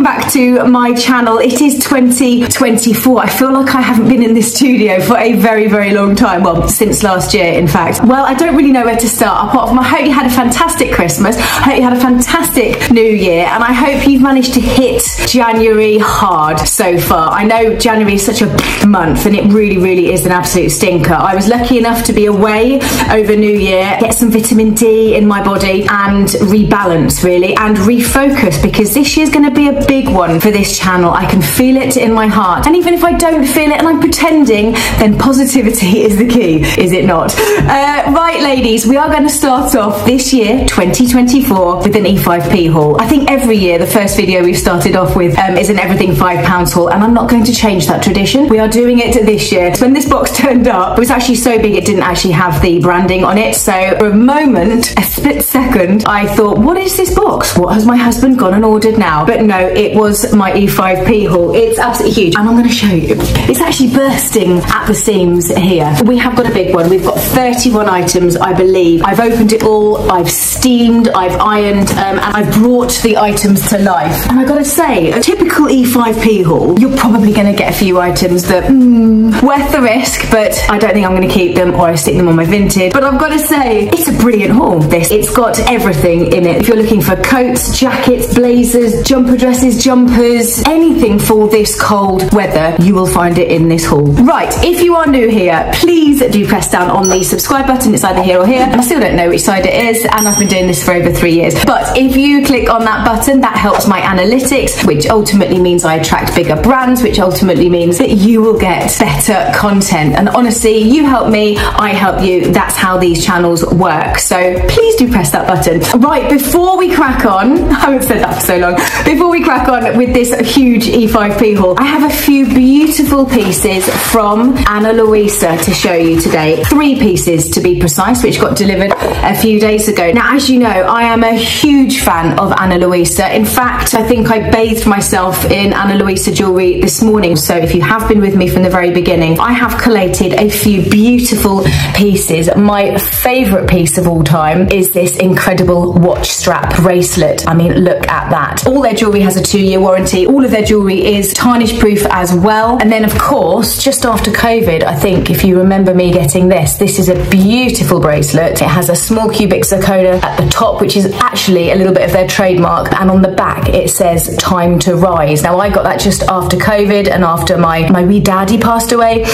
welcome back to my channel. It is 2024. I feel like I haven't been in this studio for a very, very long time. Well, since last year, in fact. Well, I don't really know where to start, apart from I hope you had a fantastic Christmas, I hope you had a fantastic New Year, and I hope you've managed to hit January hard so far. I know January is such a month, and it really, really is an absolute stinker. I was lucky enough to be away over New Year, get some vitamin D in my body, and rebalance, really, and refocus, because this year's going to be a big one for this channel. I can feel it in my heart, and even if I don't feel it and I'm pretending, then positivity is the key, is it not? Right, ladies, we are going to start off this year, 2024, with an E5P haul. I think every year the first video we've started off with is an Everything £5 haul, and I'm not going to change that tradition. We are doing it this year. So when this box turned up, it was actually so big it didn't actually have the branding on it. So for a moment, a split second, I thought, what is this box? What has my husband gone and ordered now? But no, it was my E5P haul. It's absolutely huge, and I'm going to show you. It's actually bursting at the seams here. We have got a big one. We've got 31 items, I believe. I've opened it all, I've steamed, I've ironed, and I've brought the items to life. And I've got to say, a typical E5P haul, you're probably going to get a few items that, worth the risk, but I don't think I'm going to keep them, or I stick them on my vintage. But I've got to say, it's a brilliant haul, this. It's got everything in it. If you're looking for coats, jackets, blazers, jumper dresses, jumpers, anything for this cold weather, you will find it in this haul. Right, if you are new here, please do press down on the subscribe button. It's either here or here, and I still don't know which side it is, and I've been doing this for over 3 years. But if you click on that button, that helps my analytics, which ultimately means I attract bigger brands, which ultimately means that you will get better content. And honestly, you help me, I help you. That's how these channels work. So please do press that button. Right, before we crack on, I haven't said that for so long, before we crack on with this huge E5P haul, I have a few beautiful pieces from Ana Luisa to show you today. 3 pieces to be precise, which got delivered a few days ago. Now, as you know, I am a huge fan of Ana Luisa. In fact, I think I bathed myself in Ana Luisa jewellery this morning. So if you have been with me from the very beginning, I have collated a few beautiful pieces. My favourite piece of all time is this incredible watch strap bracelet. I mean, look at that. All their jewellery has a 2-year warranty. All of their jewellery is tarnish proof as well. And then, of course, just after COVID, I think, if you remember me getting this is a beautiful bracelet. It has a small cubic zirconia at the top, which is actually a little bit of their trademark, and on the back it says time to rise. Now, I got that just after COVID and after my wee daddy passed away,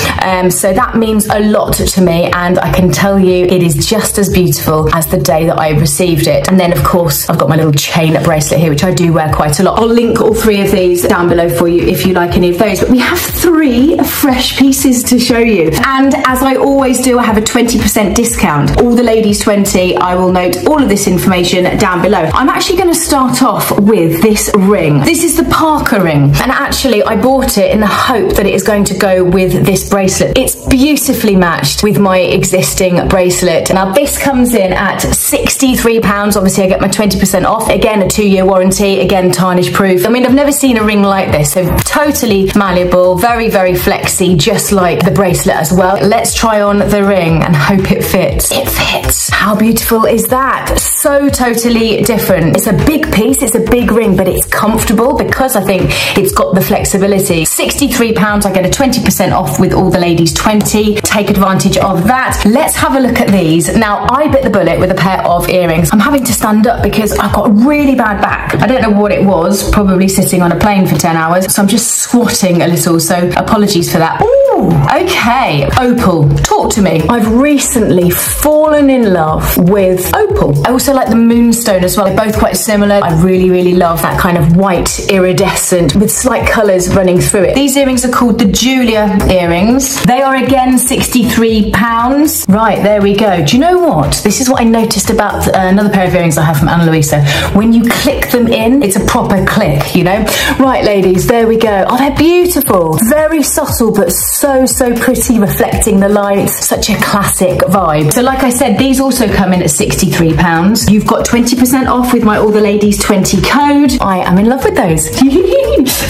so that means a lot to me, and I can tell you it is just as beautiful as the day that I received it. And then, of course, I've got my little chain bracelet here, which I do wear quite a lot. I'll link all 3 of these down below for you if you like any of those. But we have 3 fresh pieces to show you, and as I always do, I have a 20% discount. All the ladies 20. I will note all of this information down below. I'm actually going to start off with this ring. This is the Parker ring, and actually I bought it in the hope that it is going to go with this bracelet. It's beautifully matched with my existing bracelet. Now, this comes in at £63. Obviously, I get my 20% off. Again, a 2-year warranty. Again, tarnish proof. I mean, I've never seen a ring like this. So totally malleable, very, very flexy, just like the bracelet as well. Let's try on the ring and hope it fits. It fits. How beautiful is that? So totally different. It's a big piece, it's a big ring, but it's comfortable because I think it's got the flexibility. £63, I get a 20% off with all the ladies 20. Take advantage of that. Let's have a look at these. Now, I bit the bullet with a pair of earrings. I'm having to stand up because I've got a really bad back. I don't know what it was, probably sitting on a plane for 10 hours, so I'm just squatting a little, so apologies for that. Ooh, okay. Opal, talk to me. I've recently fallen in love with opal. I also like the moonstone as well. They're both quite similar. I really, really love that kind of white iridescent with slight colours running through it. These earrings are called the Julia earrings. They are again £63. Right, there we go. Do you know what? This is what I noticed about another pair of earrings I have from Ana Luisa. When you click them in, it's a proper click, you know? Right, ladies, there we go. Oh, they're beautiful. Very subtle, but so pretty, reflecting the lights. Such a classic vibe. So like I said, these also come in at £63. You've got 20% off with my All the Ladies 20 code. I am in love with those.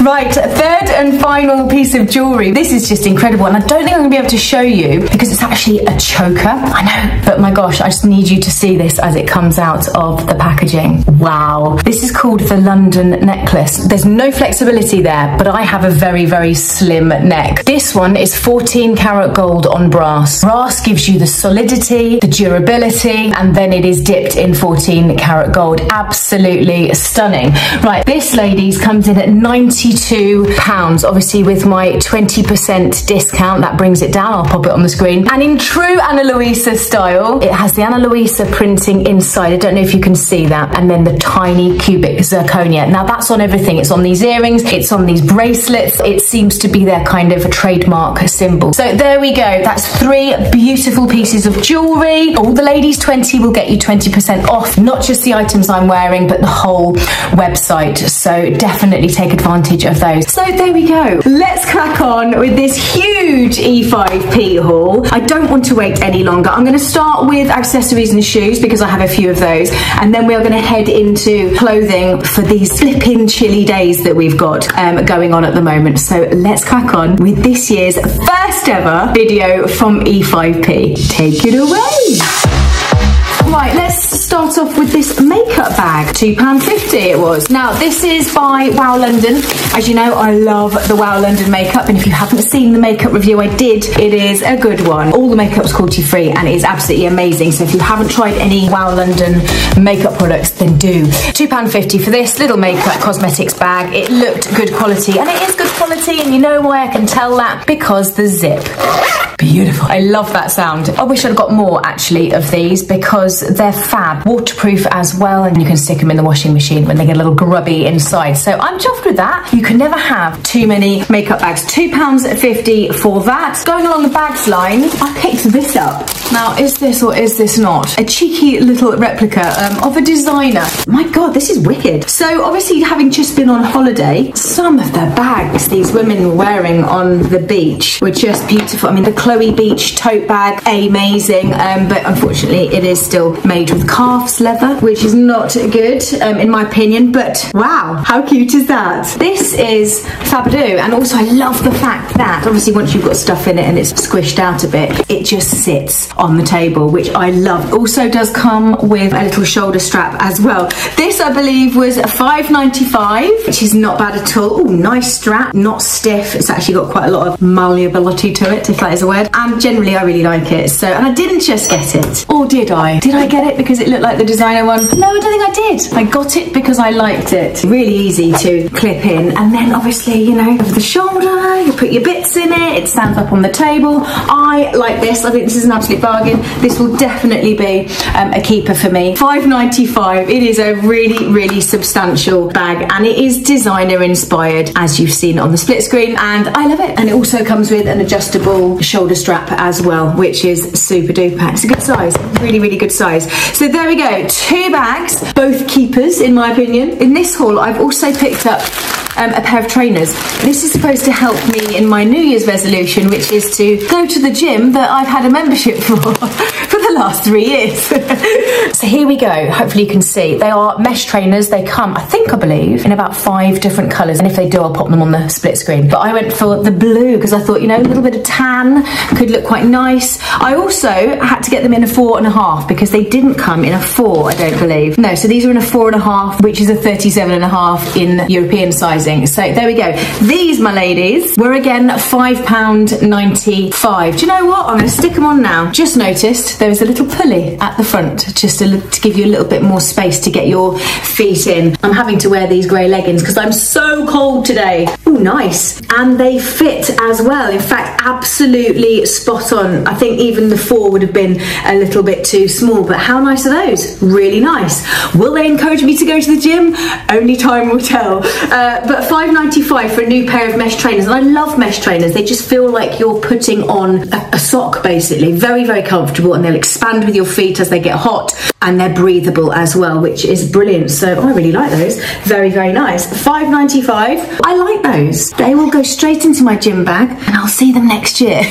Right, third and final piece of jewellery. This is just incredible, and I don't think I'm going to be able to show you because it's actually a choker. I know, but my gosh, I just need you to see this as it comes out of the packaging. Wow. This is called the London necklace. There's no flexibility there, but I have a very, very slim neck. This one is 14 karat gold on brass. Brass gives you the solidity, the durability, and then it is dipped in 14 karat gold. Absolutely stunning. Right, this, ladies, comes in at £92. Obviously, with my 20% discount, that brings it down. I'll pop it on the screen. And in true Ana Luisa style, it has the Ana Luisa printing inside. I don't know if you can see that. And then the tiny cubic zirconia. Now, that's on everything. It's on these earrings. It's on these bracelets. It seems to be their kind of a trademark symbol. So there we go. That's 3 beautiful pieces of jewellery. All the ladies 20 will get you 20% off. Not just the items I'm wearing, but the whole website. So definitely take advantage of those. So there we go. Let's crack on with this huge E5P haul. I don't want to wait any longer. I'm going to start with accessories and shoes because I have a few of those, and then we are going to head into clothing for these flipping chilly days that we've got going on at the moment. So let's crack on with this year's first ever video from E5P. Take it away. Right, let's start off with this makeup bag. £2.50 it was. Now, this is by Wow London. As you know, I love the Wow London makeup, and if you haven't seen the makeup review I did, it is a good one. All the makeup's cruelty free and it is absolutely amazing. So if you haven't tried any Wow London makeup products, then do. £2.50 for this little makeup cosmetics bag. It looked good quality, and it is good quality, and you know why I can tell that? Because the zip. Beautiful. I love that sound. I wish I'd got more actually of these because they're fab. Waterproof as well, and you can stick them in the washing machine when they get a little grubby inside. So I'm chuffed with that. You can never have too many makeup bags. £2.50 for that. Going along the bags line, I picked this up. Now, is this or is this not? A cheeky little replica of a designer. My God, this is wicked. So obviously, having just been on holiday, some of the bags these women were wearing on the beach were just beautiful. I mean, the Chloe Beach tote bag, amazing, but unfortunately it is still made with calf's leather, which is not good in my opinion, but wow, how cute is that? This is Fabadoo, and also I love the fact that obviously once you've got stuff in it and it's squished out a bit, it just sits on the table, which I love. Also does come with a little shoulder strap as well. This I believe was £5.95, which is not bad at all. Oh, nice strap, not stiff. It's actually got quite a lot of malleability to it, if that is a word, and generally I really like it. So, and I didn't just get it, or did I? Did I get it because it looked like the designer one? No, I don't think I did. I got it because I liked it. Really easy to clip in, and then obviously, you know, over the shoulder, you put your bits in it, it stands up on the table. I like this. I think this is an absolute bargain. This will definitely be a keeper for me. £5.95. It is a really, really substantial bag, and it is designer inspired, as you've seen on the split screen, and I love it. And it also comes with an adjustable shoulder strap as well, which is super duper. It's a good size, really, really good size. So there we go, 2 bags, both keepers in my opinion. In this haul, I've also picked up a pair of trainers. This is supposed to help me in my New Year's resolution, which is to go to the gym that I've had a membership for the last 3 years. So here we go. Hopefully you can see. They are mesh trainers. They come, I believe, in about 5 different colours. And if they do, I'll pop them on the split screen. But I went for the blue because I thought, you know, a little bit of tan could look quite nice. I also had to get them in a 4.5 because they didn't come in a 4, I don't believe. No, so these are in a 4.5, which is a 37.5 in European sizing. So there we go. These, my ladies, were again £5.95. Do you know what? I'm going to stick them on now. Just noticed there was a little pulley at the front, just to give you a little bit more space to get your feet in. I'm having to wear these grey leggings because I'm so cold today. Oh, nice. And they fit as well. In fact, absolutely spot on. I think even the 4 would have been a little bit too small, but how nice are those? Really nice. Will they encourage me to go to the gym? Only time will tell. But £5.95 for a new pair of mesh trainers, and I love mesh trainers. They just feel like you're putting on a sock basically. Very, very comfortable, and they'll expand with your feet as they get hot, and they're breathable as well, which is brilliant. So I really like those. Very, very nice. £5.95. I like those. They will go straight into my gym bag, and I'll see them next year.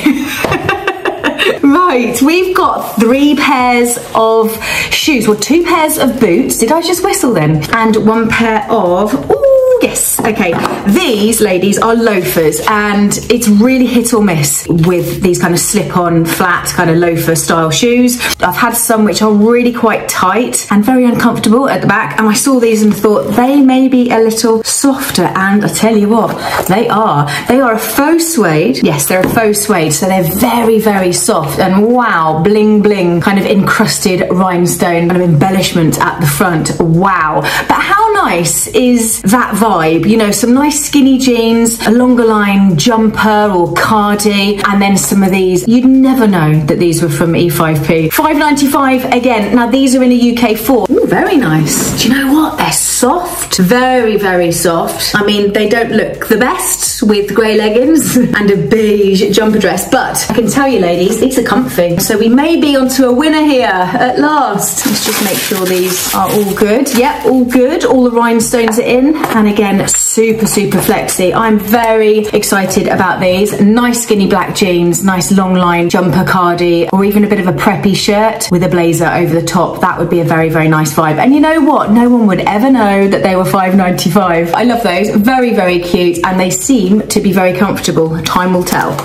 Right, we've got 3 pairs of shoes, well 2 pairs of boots. Did I just whistle then? And 1 pair of, ooh, Yes, okay. These, ladies, are loafers, and it's really hit or miss with these kind of slip-on, flat, kind of loafer style shoes. I've had some which are really quite tight and very uncomfortable at the back, and I saw these and thought they may be a little softer, and I tell you what, they are. They are a faux suede. Yes, they're a faux suede, so they're very, very soft, and wow, bling bling, kind of encrusted rhinestone kind of embellishment at the front. Wow. But how nice is that vibe? You know, some nice skinny jeans, a longer line jumper or cardi, and then some of these. You'd never know that these were from E5P. $5.95 again. Now these are in a UK 4. Ooh, very nice. Do you know what? They're soft. Very, very soft. I mean, they don't look the best with grey leggings and a beige jumper dress, but I can tell you, ladies, these are comfy. So we may be onto a winner here at last. Let's just make sure these are all good. Yep, all good. All the rhinestones are in, and again, super, super flexy. I'm very excited about these. Nice skinny black jeans, nice long line jumper cardi, or even a bit of a preppy shirt with a blazer over the top. That would be a very, very nice vibe. And you know what? No one would ever know that they were $5.95. I love those. Very, very cute, and they seem to be very comfortable. Time will tell.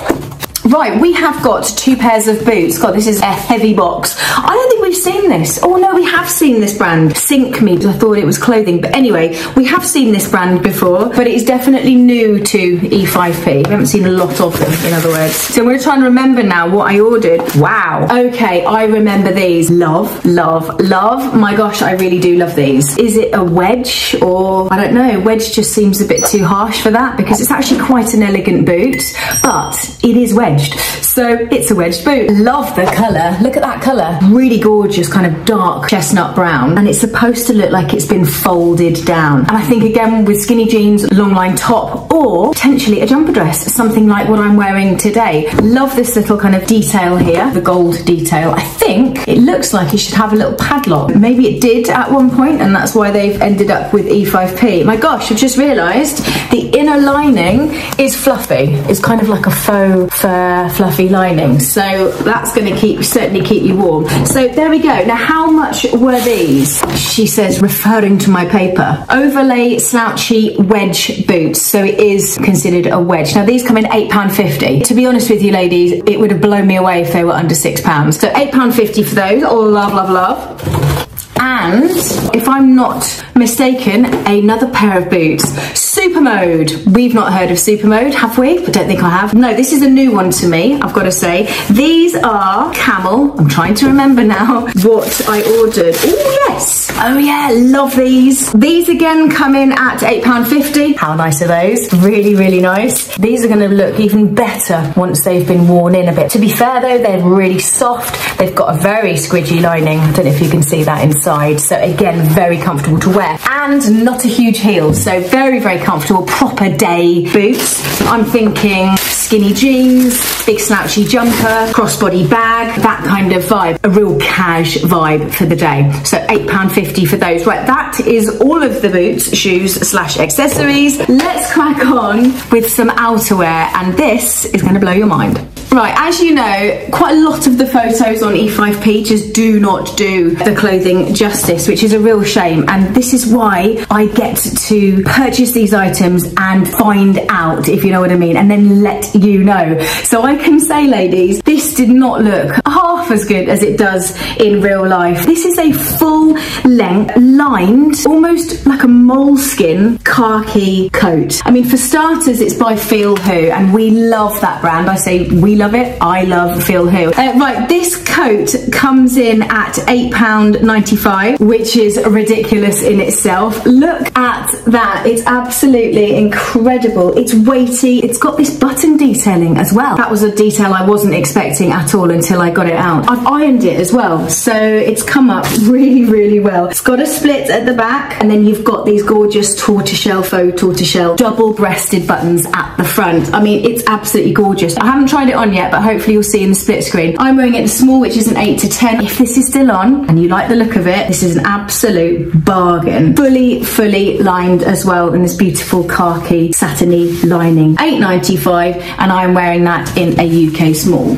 Right, we have got 2 pairs of boots. God, this is a heavy box. I don't think we've seen this. Oh no, we have seen this brand. Sink Me, I thought it was clothing. But anyway, we have seen this brand before, but it's definitely new to E5P. We haven't seen a lot of them, in other words. So I'm going to try and remember now what I ordered. Wow. Okay, I remember these. Love, love, love. My gosh, I really do love these. Is it a wedge, or I don't know. Wedge just seems a bit too harsh for that, because it's actually quite an elegant boot, but it is wedge. So it's a wedged boot. Love the colour. Look at that colour. Really gorgeous, kind of dark chestnut brown, and it's supposed to look like it's been folded down. And I think again with skinny jeans, long line top, or potentially a jumper dress, something like what I'm wearing today. Love this little kind of detail here, the gold detail. I think it looks like it should have a little padlock. Maybe it did at one point, and that's why they've ended up with E5P. My gosh, I've just realised the inner lining is fluffy. It's kind of like a faux fur fluffy lining, so that's going to certainly keep you warm. So there we go. Now, how much were these? She says, referring to my paper, overlay slouchy wedge boots, so it is considered a wedge. Now these come in £8.50. To be honest with you, ladies, it would have blown me away if they were under £6. So £8.50 for those. Oh, love, love, love. And if I'm not mistaken, another pair of boots. Super Mode. We've not heard of Super Mode, have we? I don't think I have. No, this is a new one to me, I've got to say. These are Camel. I'm trying to remember now what I ordered. Oh, yes. Oh, yeah, love these. These again come in at £8.50. How nice are those? Really, really nice. These are going to look even better once they've been worn in a bit. To be fair, though, they're really soft. They've got a very squidgy lining. I don't know if you can see that inside. So again, very comfortable to wear, and not a huge heel, so very, very comfortable, proper day boots. I'm thinking skinny jeans, big slouchy jumper, crossbody bag, that kind of vibe, a real cash vibe for the day. So £8.50 for those. Right, that is all of the boots, shoes / accessories. Let's crack on with some outerwear, and this is going to blow your mind. Right, as you know, quite a lot of the photos on E5P just do not do the clothing justice, which is a real shame. And this is why I get to purchase these items and find out, if you know what I mean, and then let you know. So I can say, ladies, this did not look half as good as it does in real life. This is a full length, lined, almost like a moleskin khaki coat. I mean, for starters, it's by Feel Who, and we love that brand. I say we love it. I love Feel Who. Right, this coat comes in at £8.95, which is ridiculous in itself. Look at that. It's absolutely incredible. It's weighty. It's got this button detailing as well. That was a detail I wasn't expecting at all until I got it out. I've ironed it as well, so it's come up really, really well. It's got a split at the back, and then you've got these gorgeous tortoiseshell, faux tortoiseshell, double-breasted buttons at the front. I mean, it's absolutely gorgeous. I haven't tried it on yet, but hopefully you'll see in the split screen. I'm wearing it in small, which is an 8 to 10. If this is still on and you like the look of it, this is an absolute bargain. Fully lined as well in this beautiful khaki satiny lining. £8.95, and I'm wearing that in a UK small.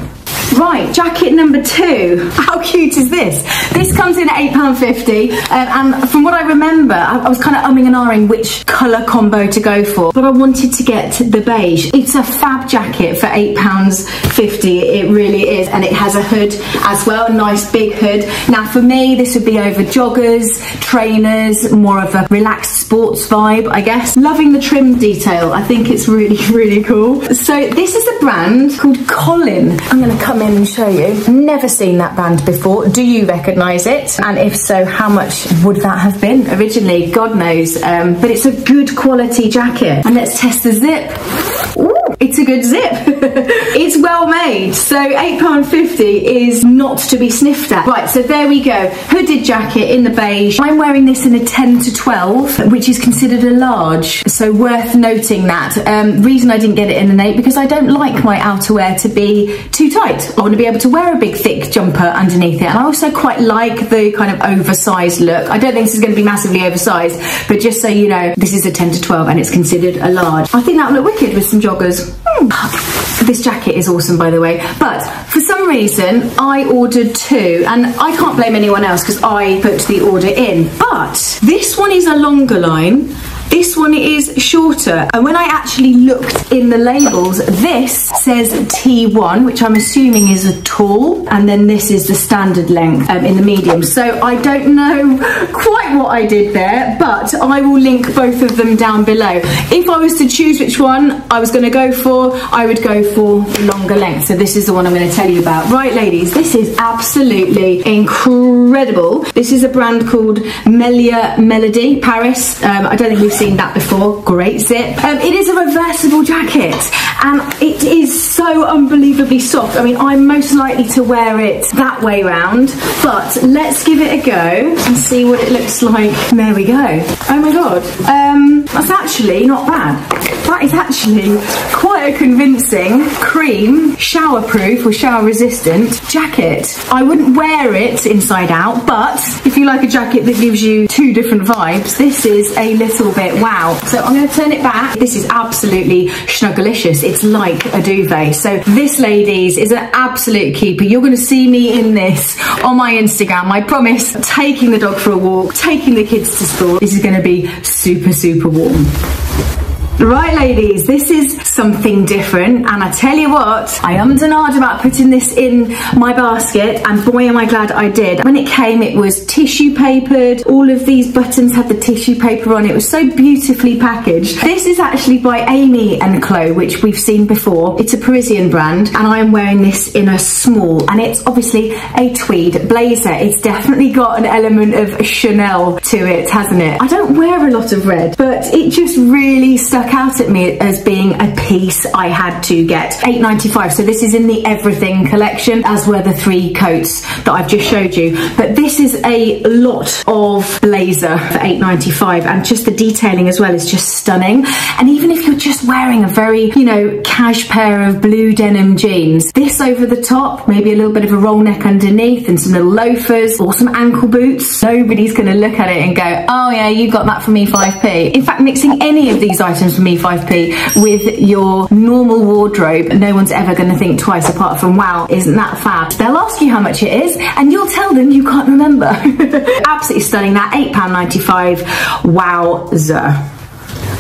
Right, jacket number 2. How cute is this? This comes in at £8.50, and from what I remember, I was kind of umming and ahhing which colour combo to go for, but I wanted to get the beige. It's a fab jacket for £8.50, it really is, and it has a hood as well, a nice big hood. Now for me, this would be over joggers, trainers, more of a relaxed sports vibe, I guess. Loving the trim detail, I think it's really, really cool. So this is a brand called Colin. I'm going to come in and show you. Never seen that brand before. Do you recognise it? And if so, how much would that have been originally? God knows. But it's a good quality jacket. And let's test the zip. Ooh, it's a good zip. It's well made. So £8.50 is not to be sniffed at. Right, so there we go. Hooded jacket in the beige. I'm wearing this in a 10 to 12, which is considered a large. So worth noting that. Reason I didn't get it in an 8, because I don't like my outerwear to be too tight. I want to be able to wear a big thick jumper underneath it, and I also quite like the kind of oversized look. I don't think this is going to be massively oversized, but just so you know, this is a 10 to 12 and it's considered a large. I think that would look wicked with some joggers. This jacket is awesome, by the way, but for some reason I ordered 2, and I can't blame anyone else because I put the order in, but this one is a longer line. This one is shorter, and when I actually looked in the labels, this says T1, which I'm assuming is a tall, and then this is the standard length in the medium. So I don't know quite what I did there, but I will link both of them down below. If I was to choose which one I was going to go for, I would go for the longer length. So this is the one I'm going to tell you about. Right, ladies, this is absolutely incredible. This is a brand called Melia Melody, Paris. I don't think we've seen that before. Great zip. It is a reversible jacket, and it is so unbelievably soft. I mean, I'm most likely to wear it that way round, but let's give it a go and see what it looks like. There we go. Oh my god. That's actually not bad. That is actually quite a convincing cream, shower-proof or shower-resistant jacket. I wouldn't wear it inside out, but if you like a jacket that gives you 2 different vibes, this is a little bit wow. So I'm going to turn it back. This is absolutely snuggalicious. It's like a duvet. So this, ladies, is an absolute keeper. You're going to see me in this on my Instagram. I promise. Taking the dog for a walk, taking the kids to school. This is going to be super, super warm. Right, ladies, this is something different, and I tell you what, I ummed and ahed about putting this in my basket, and boy am I glad I did. When it came, it was tissue papered. All of these buttons had the tissue paper on. It was so beautifully packaged. This is actually by Amy & Chloe, which we've seen before. It's a Parisian brand, and I am wearing this in a small, and it's obviously a tweed blazer. It's definitely got an element of Chanel to it, hasn't it? I don't wear a lot of red, but it just really stuck out at me as being a piece I had to get. £8.95, so this is in the Everything collection, as were the 3 coats that I've just showed you. But this is a lot of blazer for £8.95, and just the detailing as well is just stunning. And even if you're just wearing a very, you know, cash pair of blue denim jeans, this over the top, maybe a little bit of a roll neck underneath and some little loafers or some ankle boots, nobody's going to look at it and go, oh yeah, you got that from E5P. In fact, mixing any of these items from E5P with your normal wardrobe, no one's ever going to think twice, apart from, wow, isn't that fab? They'll ask you how much it is and you'll tell them you can't remember. Absolutely stunning. That £8.95. Wowza.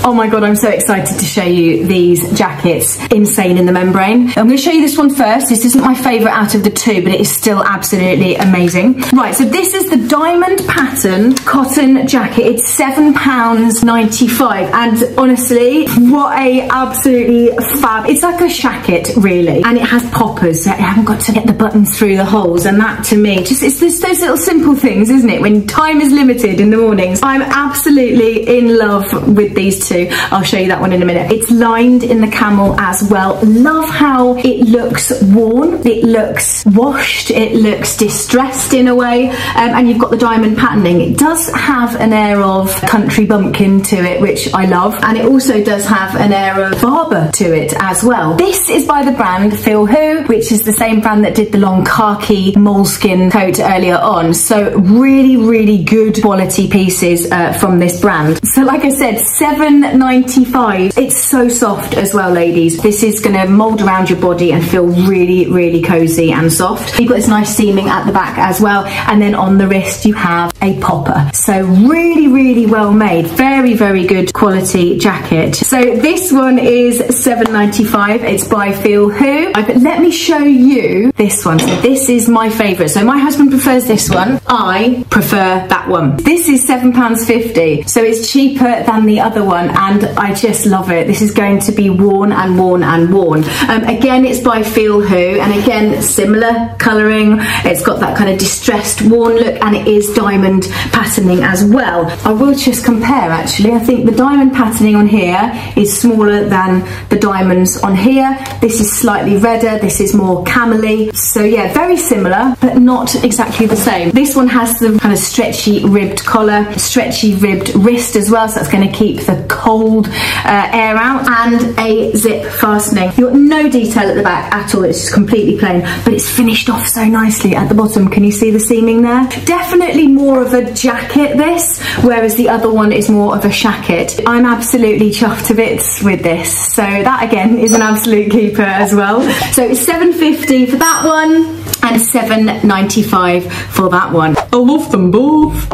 Oh my god, I'm so excited to show you these jackets. Insane in the membrane. I'm going to show you this one first. This isn't my favourite out of the 2, but it is still absolutely amazing. Right, so this is the diamond pattern cotton jacket. It's £7.95, and honestly, what a absolutely fab. It's like a shacket, really, and it has poppers, so I haven't got to get the buttons through the holes, and that to me, just it's those little simple things, isn't it? When time is limited in the mornings. I'm absolutely in love with these 2. I'll show you that one in a minute. It's lined in the camel as well. Love how it looks worn, it looks washed, it looks distressed in a way, and you've got the diamond patterning. It does have an air of country bumpkin to it, which I love, and it also does have an air of barber to it as well. This is by the brand Phil Who, which is the same brand that did the long khaki moleskin coat earlier on. So really, really good quality pieces from this brand. So like I said, £7 $7.95. It's so soft as well, ladies. This is going to mold around your body and feel really, really cozy and soft. You've got this nice seaming at the back as well, and then on the wrist you have a popper. So really, really well made. Very, very good quality jacket. So this one is $7.95. It's by Feel Who. But let me show you this one. So this is my favourite. So my husband prefers this one. I prefer that one. This is £7.50. So it's cheaper than the other one, and I just love it. This is going to be worn and worn and worn. Again, it's by Feel Who, and again, similar colouring. It's got that kind of distressed worn look, and it is diamond patterning as well. I will just compare, actually. I think the diamond patterning on here is smaller than the diamonds on here. This is slightly redder. This is more camel-y. So yeah, very similar, but not exactly the same. This one has the kind of stretchy ribbed collar, stretchy ribbed wrist as well, so that's going to keep the cold air out, and a zip fastening. You've got no detail at the back at all. It's just completely plain, but it's finished off so nicely at the bottom. Can you see the seaming there? Definitely more of a jacket, this, whereas the other one is more of a shacket. I'm absolutely chuffed to bits with this. So that again is an absolute keeper as well. So it's $7.50 for that one and $7.95 for that one. I love them both.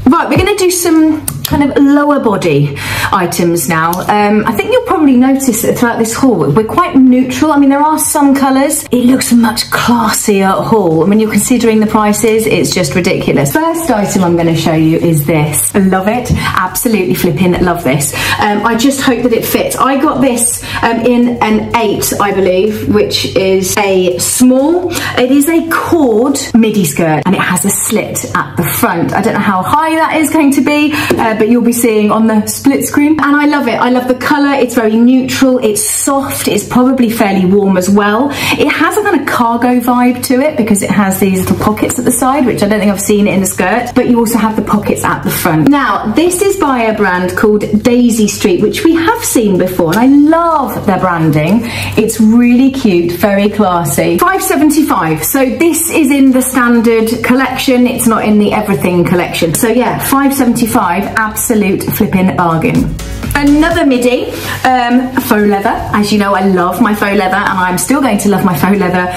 Right, we're going to do some kind of lower body items now. I think you'll probably notice that throughout this haul we're quite neutral. I mean, there are some colours. It looks a much classier haul, and when you're considering the prices, it's just ridiculous. First item I'm going to show you is this. I love it. Absolutely flipping love this. I just hope that it fits. I got this in an 8, I believe, which is a small. It is a cord midi skirt, and it has a slit at the front. I don't know how high that is going to be, but you'll be seeing on the split screen. And I love it. I love the colour. It's very neutral. It's soft. It's probably fairly warm as well. It has a kind of cargo vibe to it because it has these little pockets at the side, which I don't think I've seen in a skirt, but you also have the pockets at the front. Now, this is by a brand called Daisy Street, which we have seen before, and I love their branding. It's really cute, very classy. $5.75. So this is in the standard collection. It's not in the everything collection. So yeah, $5.75, absolute flipping bargain. Another midi, faux leather. As you know, I love my faux leather, and I'm still going to love my faux leather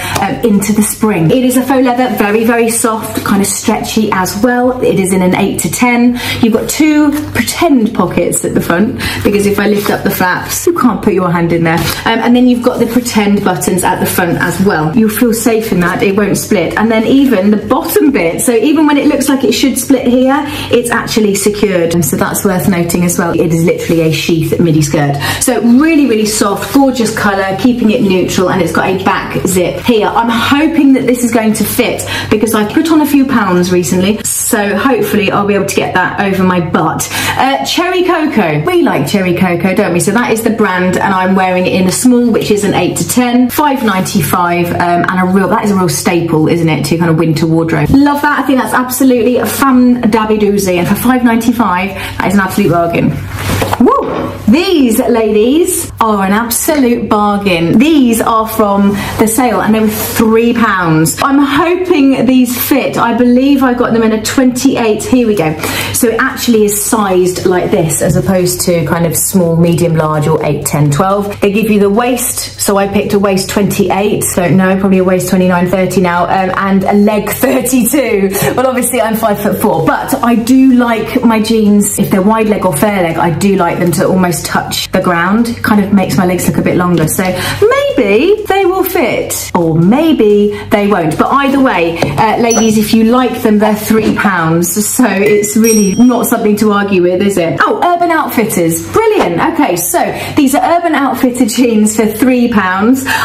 into the spring. It is a faux leather, very, very soft, kind of stretchy as well. It is in an 8 to 10. You've got 2 pretend pockets at the front, because if I lift up the flaps, you can't put your hand in there. And then you've got the pretend buttons at the front as well. You'll feel safe in that, it won't split. And then even the bottom bit, so even when it looks like it should split here, it's actually secured. And so that's worth noting as well. It is literally a sheath midi skirt. So really, really soft, gorgeous colour, keeping it neutral, and it's got a back zip here. I'm hoping that this is going to fit because I put on a few pounds recently, so hopefully I'll be able to get that over my butt. Cherry Cocoa. We like Cherry Cocoa, don't we? So that is the brand, and I'm wearing it in a small, which is an 8 to 10, $5.95, and that is a real staple, isn't it, to kind of winter wardrobe. Love that. I think that's absolutely a fun dabby doozy, and for $5.95, that is an absolute bargain. Woo! These, ladies, are an absolute bargain. These are from the sale, and they were £3. I'm hoping these fit. I believe I got them in a 28. Here we go. So it actually is sized like this, as opposed to kind of small, medium, large, or 8, 10, 12. They give you the waist, so I picked a waist 28. Don't know, probably a waist 29, 30 now, and a leg 32. Well, obviously I'm 5'4", but I do like my jeans, if they're wide leg or fair leg, I do like them to almost touch the ground. It kind of makes my legs look a bit longer, so maybe they will fit, or maybe they won't. But either way, ladies, if you like them, they're £3, so it's really not something to argue with, is it? Oh, Urban Outfitters, brilliant. Okay, so these are Urban Outfitter jeans for £3.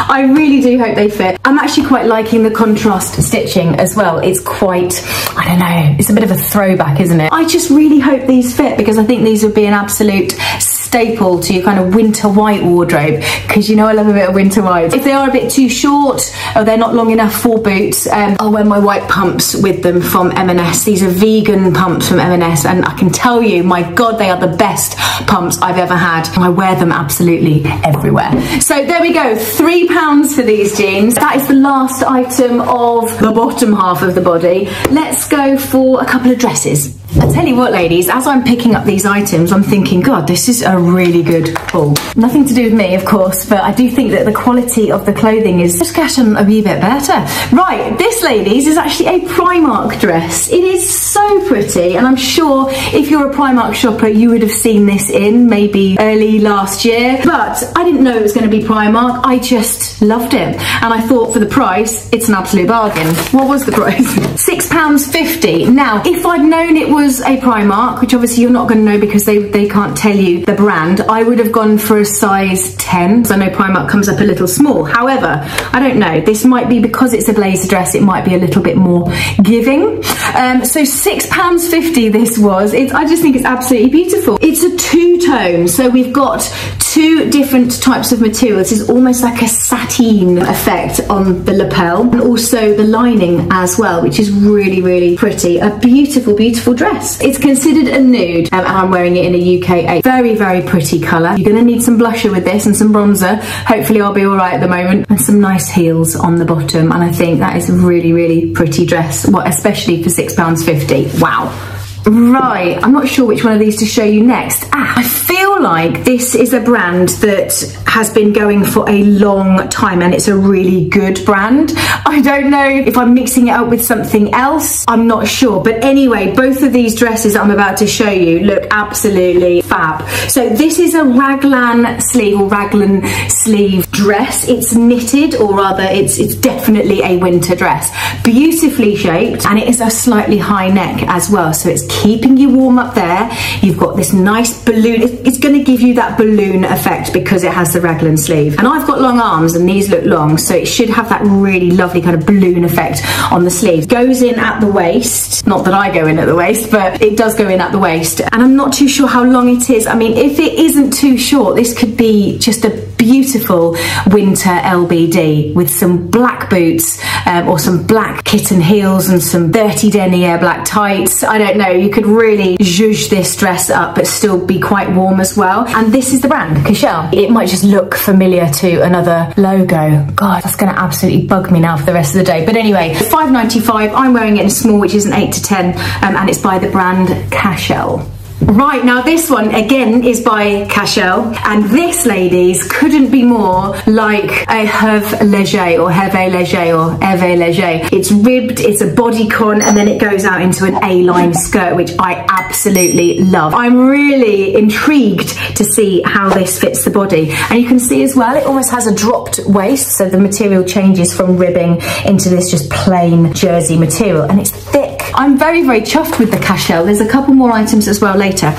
I really do hope they fit. I'm actually quite liking the contrast stitching as well. It's quite, I don't know, it's a bit of a throwback, isn't it? I just really hope these fit, because I think these would be an absolute staple to your kind of winter white wardrobe, because you know I love a bit of winter white. If they are a bit too short or they're not long enough for boots, I'll wear my white pumps with them from M&S. These are vegan pumps from M&S, and I can tell you, my God, they are the best pumps I've ever had. I wear them absolutely everywhere. So there we go, £3 for these jeans. That is the last item of the bottom half of the body. Let's go for a couple of dresses. I tell you what, ladies, as I'm picking up these items, I'm thinking, God, this is a really good haul. Nothing to do with me, of course, but I do think that the quality of the clothing is just getting a wee bit better. Right, this, ladies, is actually a Primark dress. It is so pretty, and I'm sure if you're a Primark shopper, you would have seen this in maybe early last year, but I didn't know it was going to be Primark. I just loved it, and I thought for the price, it's an absolute bargain. What was the price? £6.50. Now, if I'd known it was a Primark, which obviously you're not going to know because they can't tell you the brand, I would have gone for a size 10, because I know Primark comes up a little small. However, I don't know, this might be because it's a blazer dress, it might be a little bit more giving. So £6.50 this was. I just think it's absolutely beautiful. It's a two-tone, so we've got two different types of material. This is almost like a sateen effect on the lapel, and also the lining as well, which is really, really pretty. A beautiful, beautiful dress. It's considered a nude, and I'm wearing it in a UK 8. Very, very pretty colour. You're going to need some blusher with this and some bronzer. Hopefully I'll be alright at the moment. And some nice heels on the bottom, and I think that is a really, really pretty dress, especially for £6.50. Wow. Right, I'm not sure which one of these to show you next. I feel like this is a brand that has been going for a long time, and it's a really good brand. I don't know if I'm mixing it up with something else, I'm not sure, but anyway, both of these dresses I'm about to show you look absolutely fab. So this is a raglan sleeve dress. It's knitted, or rather it's definitely a winter dress. Beautifully shaped, and it is a slightly high neck as well, so it's keeping you warm up there. You've got this nice balloon. It's going to give you that balloon effect because it has the raglan sleeve, and I've got long arms and these look long, so it should have that really lovely kind of balloon effect on the sleeve. Goes in at the waist, not that I go in at the waist, but it does go in at the waist, and I'm not too sure how long it is. I mean, if it isn't too short, this could be just a beautiful winter LBD with some black boots or some black kitten heels and some dirty denier black tights. I don't know, you could really zhuzh this dress up but still be quite warm as well. And this is the brand, KHAKI. It might just look familiar to another logo. God, that's going to absolutely bug me now for the rest of the day. But anyway, £5.95. I'm wearing it in a small, which is an 8 to 10, and it's by the brand KHAKI. Right, now this one again is by KHAKI, and this, ladies, couldn't be more like a Hervé Léger or Hervé Léger or Hervé Léger. It's ribbed, it's a bodycon, and then it goes out into an A-line skirt, which I absolutely love. I'm really intrigued to see how this fits the body, and you can see as well it almost has a dropped waist, so the material changes from ribbing into this just plain jersey material, and it's thick. I'm very, very chuffed with the KHAKI. There's a couple more items as well later,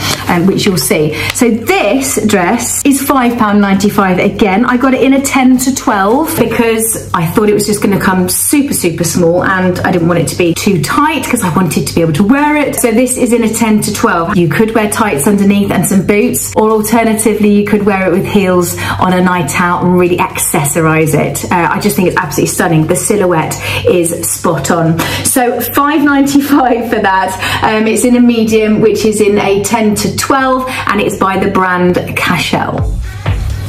which you'll see. So this dress is £5.95 again. I got it in a 10 to 12 because I thought it was just going to come super, super small, and I didn't want it to be too tight because I wanted to be able to wear it. So this is in a 10 to 12. You could wear tights underneath and some boots, or alternatively you could wear it with heels on a night out and really accessorize it. I just think it's absolutely stunning. The silhouette is spot on. So £5.95 for that. It's in a medium, which is in a 10 to 12, and it's by the brand KHAKI.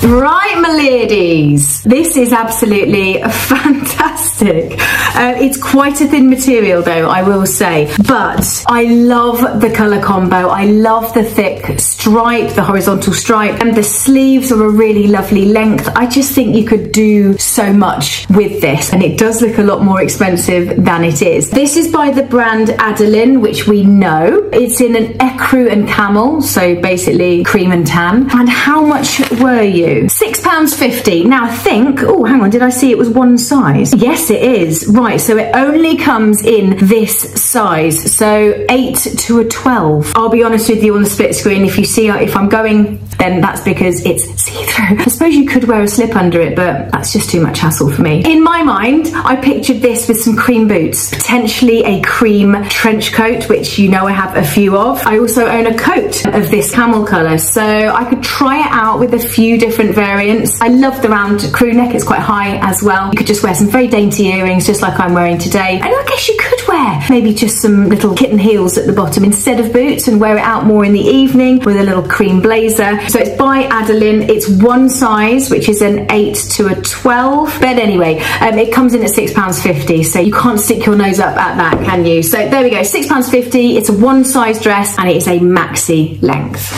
Right, my ladies, this is absolutely fantastic. It's quite a thin material though, I will say, but I love the colour combo. I love the thick stripe, the horizontal stripe, and the sleeves are a really lovely length. I just think you could do so much with this, and it does look a lot more expensive than it is. This is by the brand Adeline, which we know. It's in an ECRU and CAMEL, so basically cream and tan. And how much were you? £6.50. Now I think, oh, hang on, did I see it was one size? Yes, it is. Right, so it only comes in this size, so 8 to a 12. I'll be honest with you on the split screen, if you see, if I'm going, then that's because it's see-through. I suppose you could wear a slip under it, but that's just too much hassle for me. In my mind, I pictured this with some cream boots, potentially a cream trench coat, which you know I have a few of. I also own a coat of this camel colour, so I could try it out with a few different different variants. I love the round crew neck, it's quite high as well. You could just wear some very dainty earrings, just like I'm wearing today. And I guess you could wear maybe just some little kitten heels at the bottom instead of boots, and wear it out more in the evening with a little cream blazer. So it's by Adeline. It's one size, which is an 8 to a 12. But anyway, it comes in at £6.50, so you can't stick your nose up at that, can you? So there we go, £6.50. It's a one size dress and it is a maxi length.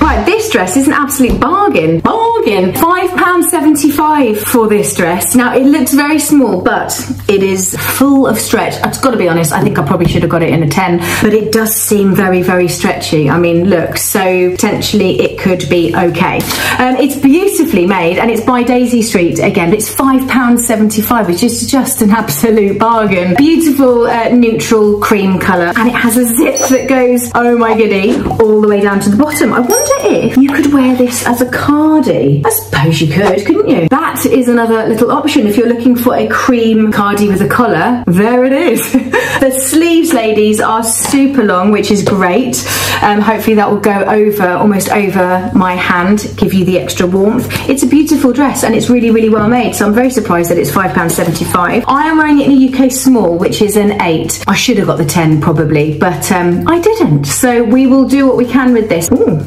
Right, this dress is an absolute bargain. Bargain! £5.75 for this dress. Now, it looks very small, but it is full of stretch. I've got to be honest, I think I probably should have got it in a 10, but it does seem very, very stretchy. I mean, look, so potentially it could be okay. It's beautifully made, and it's by Daisy Street again, but it's £5.75, which is just an absolute bargain. Beautiful neutral cream colour, and it has a zip that goes, oh my goodie, all the way down to the bottom. I wonder if you could wear this as a cardi. I suppose you could, couldn't you? That is another little option if you're looking for a cream cardi with a collar. There it is. The sleeves, ladies, are super long, which is great. Hopefully that will go over, almost over my hand, give you the extra warmth. It's a beautiful dress and it's really, really well made, so I'm very surprised that it's £5.75. I am wearing it in a UK small, which is an 8. I should have got the 10 probably, but I didn't. So we will do what we can with this. Ooh.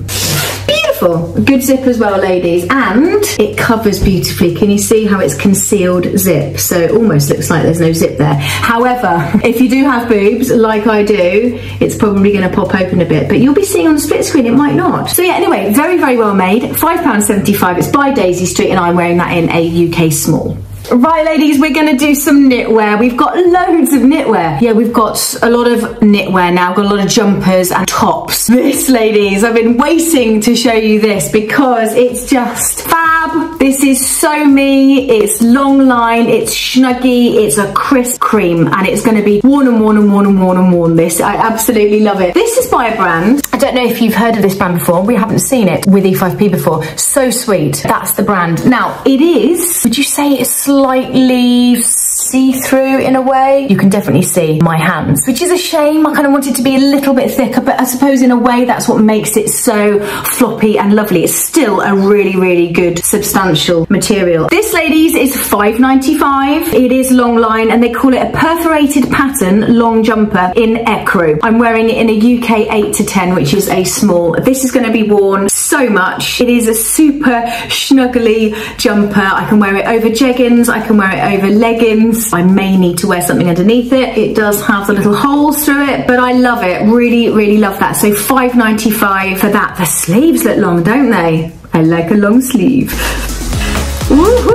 Beautiful. Good zip as well, ladies, and it covers beautifully. Can you see how it's concealed zip? So it almost looks like there's no zip there. However, if you do have boobs like I do, it's probably going to pop open a bit, but you'll be seeing on the split screen it might not. So yeah, anyway, very, very well made. £5.75. It's by Daisy Street and I'm wearing that in a UK small. Right, ladies, we're going to do some knitwear. We've got loads of knitwear. Yeah, we've got a lot of knitwear now. We've got a lot of jumpers and tops. This, ladies, I've been waiting to show you this because it's just fab. This is so me. It's long line, it's snuggy, it's a crisp cream, and it's going to be worn and worn and worn and worn and worn. This, I absolutely love it. This is by a brand. I don't know if you've heard of this brand before. We haven't seen it with E5P before. So Sweet. That's the brand. Now, it is, would you say it's slightly see-through in a way? You can definitely see my hands, which is a shame. I kind of want it to be a little bit thicker, but I suppose in a way that's what makes it so floppy and lovely. It's still a really, really good substantial material. This, ladies, is £5.95. It is long line and they call it a perforated pattern long jumper in ECRU. I'm wearing it in a UK 8 to 10, which is a small. This is going to be worn so much. It is a super snuggly jumper. I can wear it over jeggings, I can wear it over leggings. I may need to wear something underneath it. It does have the little holes through it, but I love it. Really, really love that. So £5.95 for that. The sleeves look long, don't they? I like a long sleeve. Woohoo!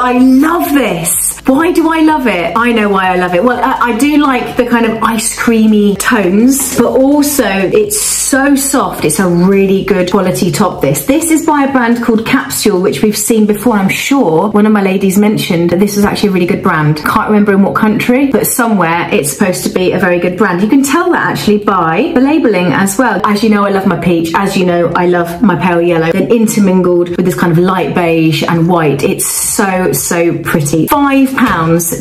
I love this. Why do I love it? I know why I love it. Well, I do like the kind of ice creamy tones, but also it's so soft. It's a really good quality top, this. This is by a brand called Capsule, which we've seen before. I'm sure one of my ladies mentioned that this is actually a really good brand. Can't remember in what country, but somewhere it's supposed to be a very good brand. You can tell that actually by the labelling as well. As you know, I love my peach. As you know, I love my pale yellow. Then intermingled with this kind of light beige and white. It's so, so pretty. £5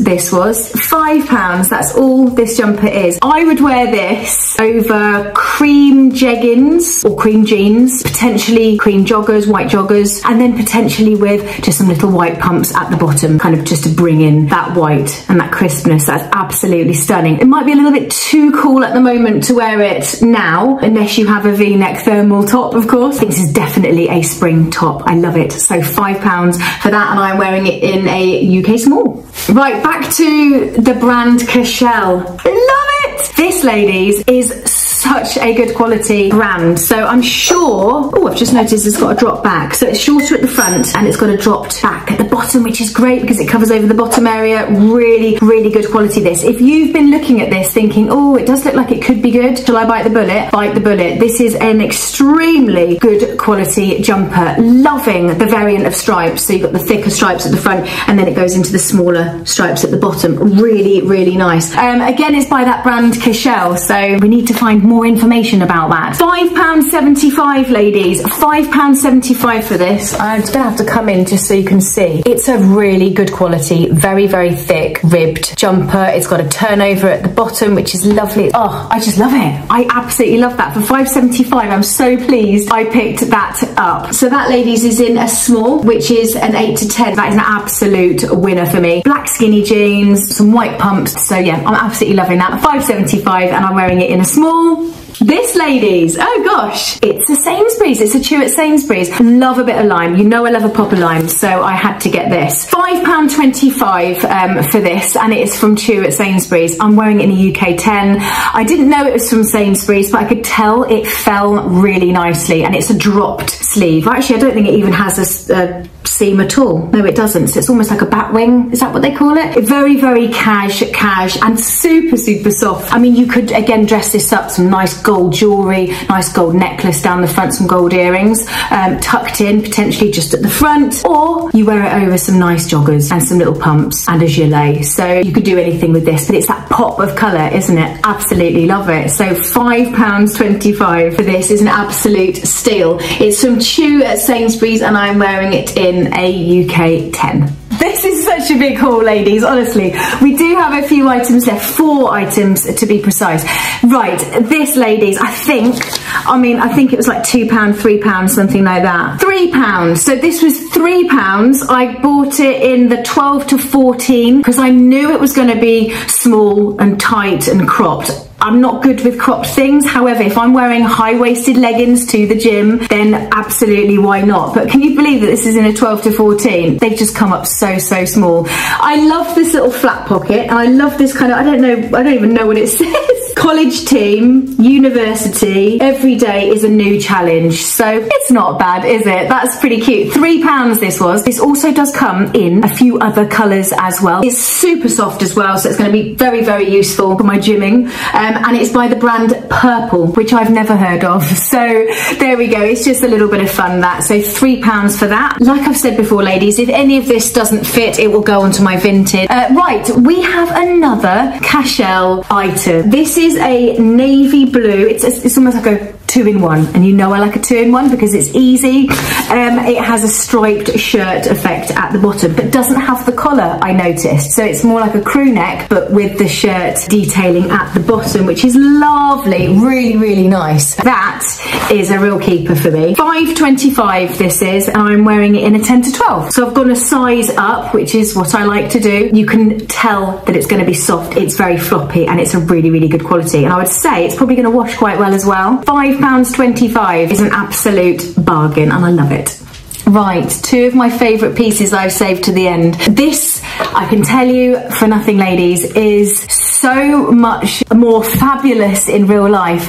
this was. £5, that's all this jumper is. I would wear this over cream jeggings or cream jeans, potentially cream joggers, white joggers, and then potentially with just some little white pumps at the bottom, kind of just to bring in that white and that crispness. That's absolutely stunning. It might be a little bit too cool at the moment to wear it now, unless you have a V-neck thermal top, of course. I think this is definitely a spring top. I love it. So £5 for that, and I'm wearing it in a UK small. Right, back to the brand KHAKI. Love it! This, ladies, is such a good quality brand. So I'm sure, oh, I've just noticed it's got a drop back. So it's shorter at the front and it's got a dropped back at the bottom, which is great because it covers over the bottom area. Really, really good quality, this. If you've been looking at this thinking, oh, it does look like it could be good, shall I bite the bullet? Bite the bullet. This is an extremely good quality jumper. Loving the variant of stripes. So you've got the thicker stripes at the front and then it goes into the smaller stripes at the bottom. Really, really nice. Again, it's by that brand KHAKI, so we need to find more information about that. £5.75, ladies. £5.75 for this. I'm just gonna have to come in just so you can see. It's a really good quality, very, very thick ribbed jumper. It's got a turnover at the bottom, which is lovely. Oh, I just love it. I absolutely love that. For £5.75, I'm so pleased I picked that up. So that, ladies, is in a small, which is an 8 to 10. That is an absolute winner for me. Black skinny jeans, some white pumps. So yeah, I'm absolutely loving that. £5.75, and I'm wearing it in a small. This, ladies, oh gosh, it's a Sainsbury's. It's a chew at Sainsbury's. Love a bit of lime. You know I love a proper lime, so I had to get this. £5.25 for this, and it is from Chew at Sainsbury's. I'm wearing it in a UK 10. I didn't know it was from Sainsbury's, but I could tell it fell really nicely, and it's a dropped sleeve. Actually, I don't think it even has a seam at all. No, it doesn't. So it's almost like a bat wing. Is that what they call it? Very, very cash, and super, super soft. I mean, you could, again, dress this up, some nice gold jewellery, nice gold necklace down the front, some gold earrings, tucked in, potentially just at the front, or you wear it over some nice joggers and some little pumps and a gilet. So you could do anything with this, but it's that pop of colour, isn't it? Absolutely love it. So £5.25 for this is an absolute steal. It's from Chew at Sainsbury's, and I'm wearing it in a UK 10. This is such a big haul, ladies, honestly. We do have a few items left, 4 items to be precise. Right, this, ladies, I think it was like £2, £3, something like that. £3. So this was £3. I bought it in the 12 to 14 because I knew it was going to be small and tight and cropped. I'm not good with cropped things. However, if I'm wearing high-waisted leggings to the gym, then absolutely, why not? But can you believe that this is in a 12 to 14? They've just come up so, so small. I love this little flat pocket, and I love this kind of, I don't even know what it says. College team, university, every day is a new challenge. So it's not bad, is it? That's pretty cute. £3 this was. This also does come in a few other colours as well. It's super soft as well, so it's going to be very, very useful for my gymming. And it's by the brand Purple, which I've never heard of. So there we go. It's just a little bit of fun, that. So £3 for that. Like I've said before, ladies, if any of this doesn't fit, it will go onto my vintage. Right, we have another Cashel item. This is a navy blue. It's almost like a 2-in-1, and you know I like a 2-in-1 because it's easy. It has a striped shirt effect at the bottom, but doesn't have the collar, I noticed. So it's more like a crew neck, but with the shirt detailing at the bottom, which is lovely, really, really nice. That is a real keeper for me. £5.25 this is, and I'm wearing it in a 10 to 12. So I've gone a size up, which is what I like to do. You can tell that it's going to be soft. It's very floppy, and it's a really, really good quality. And I would say it's probably going to wash quite well as well. £5.25 is an absolute bargain, and I love it. Right, 2 of my favourite pieces I've saved to the end. This, I can tell you for nothing, ladies, is so much more fabulous in real life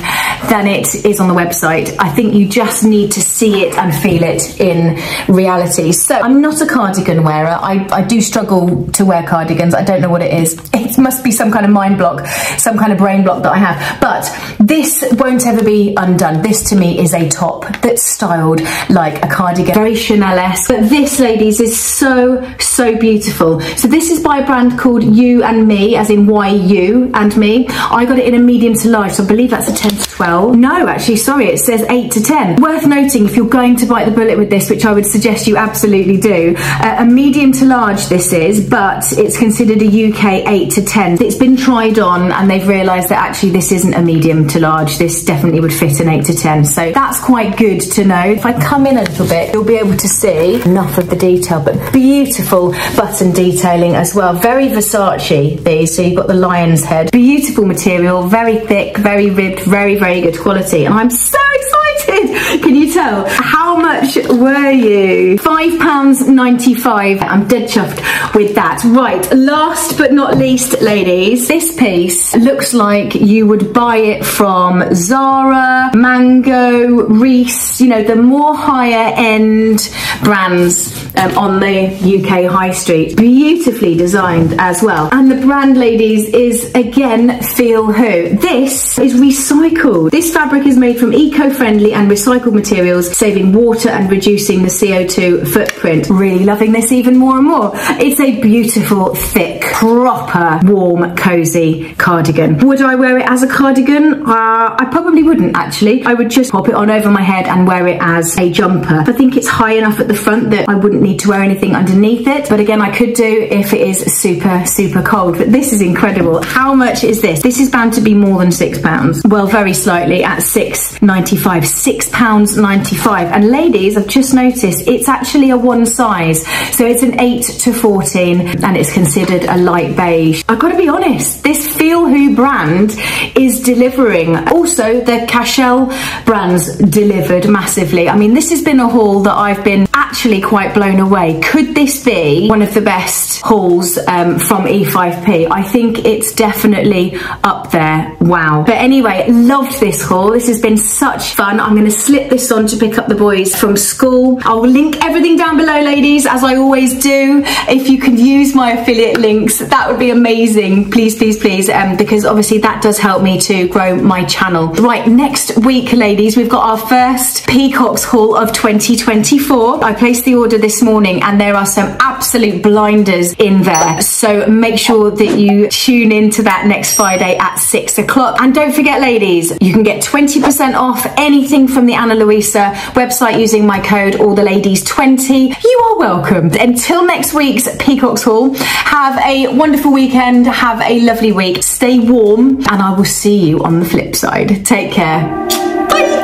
than it is on the website. I think you just need to see it and feel it in reality. So I'm not a cardigan wearer. I do struggle to wear cardigans. I don't know what it is. It must be some kind of mind block, some kind of brain block that I have. But this won't ever be undone. This to me is a top that's styled like a cardigan. Very Chanel-esque. But this, ladies, is so, so beautiful. So this is by a brand called You and Me, as in YU and Me. I got it in a medium to large, so I believe that's a 10 to 12. No, actually, sorry, it says 8 to 10. Worth noting, if you're going to bite the bullet with this, which I would suggest you absolutely do, a medium to large this is, but it's considered a UK 8 to 10. It's been tried on, and they've realised that actually this isn't a medium to large. This definitely would fit an 8 to 10. So that's quite good to know. If I come in a little bit, you'll be able to see enough of the detail, but beautiful button detailing as well. Very Versace, these. So you've got the lion's head. Beautiful material, very thick, very ribbed, very, very good quality. And I'm so excited. Can you tell? How much were you? £5.95. I'm dead chuffed with that. Right, last but not least, ladies, this piece looks like you would buy it from Zara, Mango, Reese, you know, the more higher end brands on the UK high street. Beautifully designed as well. And the brand, ladies, is again Feel Who. This is recycled. This fabric is made from eco-friendly and recycled materials, saving water and reducing the CO2 footprint. Really loving this even more and more. It's a beautiful, thick, proper, warm, cozy cardigan. Would I wear it as a cardigan? I probably wouldn't actually. I would just pop it on over my head and wear it as a jumper. I think it's high enough at the front that I wouldn't need to wear anything underneath it. But again, I could do if it is super, super cold. But this is incredible. How much is this? This is bound to be more than £6. Well, very slightly at £6.95. £6.95. And ladies, I've just noticed it's actually a one size. So it's an 8 to 14 and it's considered a light beige. I've got to be honest, this Feel Who brand is delivering. Also, the CAMEL brands delivered massively. I mean, this has been a haul that I've been actually quite blown away. Could this be one of the best hauls from E5P? I think it's definitely up there. Wow. But anyway, loved this haul. This has been such fun. I'm going to slip this on to pick up the boys from school. I'll link everything down below, ladies, as I always do. If you could use my affiliate links, that would be amazing. Please, please, please, because obviously that does help me to grow my channel. Right, next week, ladies, we've got our first Peacocks haul of 2024. I placed the order this morning and there are some absolute blinders in there. So make sure that you tune into that next Friday at 6 o'clock. And don't forget, ladies, you can get 20% off anything from the Ana Luisa website using my code ALLTHELADIES20. You are welcome. Until next week's Peacocks haul, have a wonderful weekend. Have a lovely week. Stay warm and I will see you on the flip side. Take care. Bye.